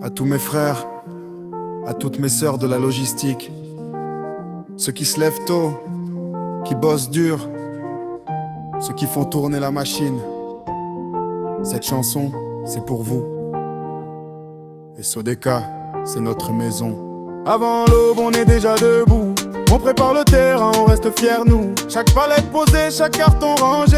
À tous mes frères, à toutes mes sœurs de la logistique, ceux qui se lèvent tôt, qui bossent dur, ceux qui font tourner la machine. Cette chanson, c'est pour vous. Et Sodeka, c'est notre maison. Avant l'aube, on est déjà debout. On prépare le terrain, on reste fiers nous. Chaque palette posée, chaque carton rangé.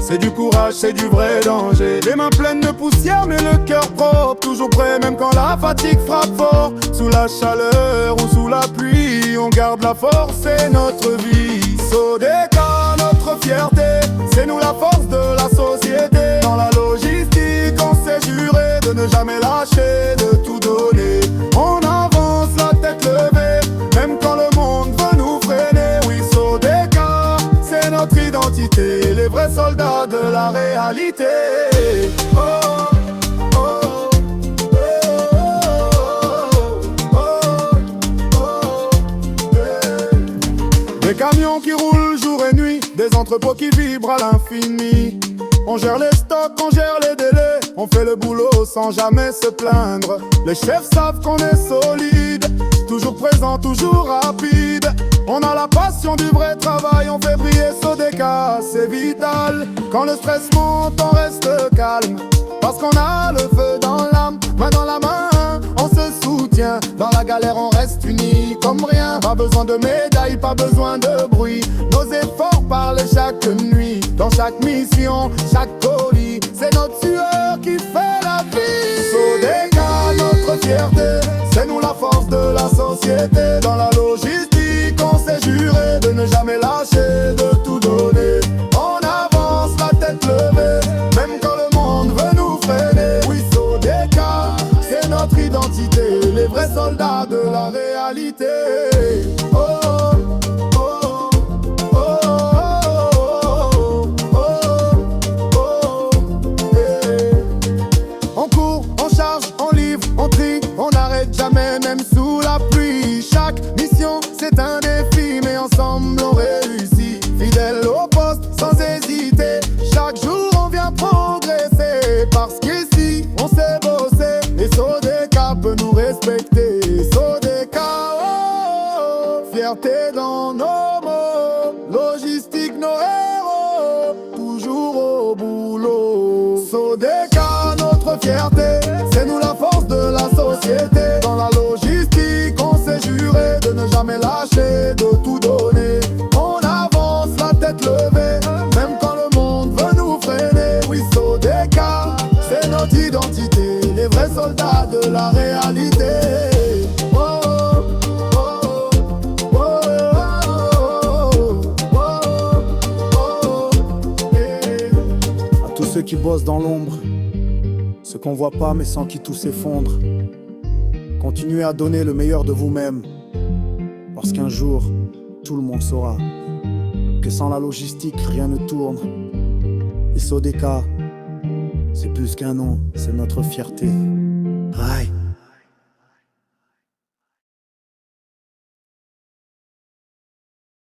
C'est du courage, c'est du vrai danger. Les mains pleines de poussière, mais le cœur propre. Toujours prêt, même quand la fatigue frappe fort. Sous la chaleur ou sous la pluie, on garde la force, c'est notre vie. Sodeka, notre fierté, c'est nous la force de la société. Dans la logistique, on s'est juré de ne jamais lâcher, de tout donner. On avance la tête levée, même quand le monde veut nous freiner. Oui, Sodeka, c'est notre identité, les vrais soldats de la réalité. Oh, oh, oh, oh, oh, yeah. Des camions qui roulent jour et nuit, des entrepôts qui vibrent à l'infini. On gère les stocks, on gère les délais, on fait le boulot sans jamais se plaindre. Les chefs savent qu'on est solide, toujours présent, toujours rapide. On a la passion du vrai travail, on fait briller Sodeka, c'est vital. Quand le stress monte, on reste calme, parce qu'on a le feu dans l'âme. Main dans la main, on se soutient, dans la galère on reste unis comme rien. Pas besoin de médailles, pas besoin de bruit, nos efforts parlent chaque nuit. Dans chaque mission, chaque colis, c'est notre sueur qui fait la vie. Sodeka, notre fierté, c'est nous la force de la société. Dans la logistique, on s'est juré de ne jamais lâcher, de tout donner. On avance la tête levée, même quand le monde veut nous freiner. Oui, Sodeka, c'est notre identité, les vrais soldats de la réalité. Oh, on n'arrête jamais, même sous la pluie. Chaque mission, c'est un défi, mais ensemble on réussit. Fidèle au poste, sans hésiter. Chaque jour on vient progresser, parce qu'ici on sait bosser. Et Sodeka peut nous respecter. Sodeka, oh, fierté dans nos mots. Logistique, nos héros, toujours au boulot. Sodeka, notre fierté, c'est nous la force de la société. Dans la logistique, on s'est juré de ne jamais lâcher, de tout donner. On avance la tête levée, même quand le monde veut nous freiner. Oui, Sodeka, c'est notre identité, les vrais soldats de la réalité. Oh, oh, oh, oh, oh, yeah. À tous ceux qui bossent dans l'ombre, ceux qu'on voit pas mais sans qui tout s'effondre, continuez à donner le meilleur de vous-même, parce qu'un jour, tout le monde saura que sans la logistique, rien ne tourne. Et Sodeka, c'est plus qu'un nom, c'est notre fierté. Aïe.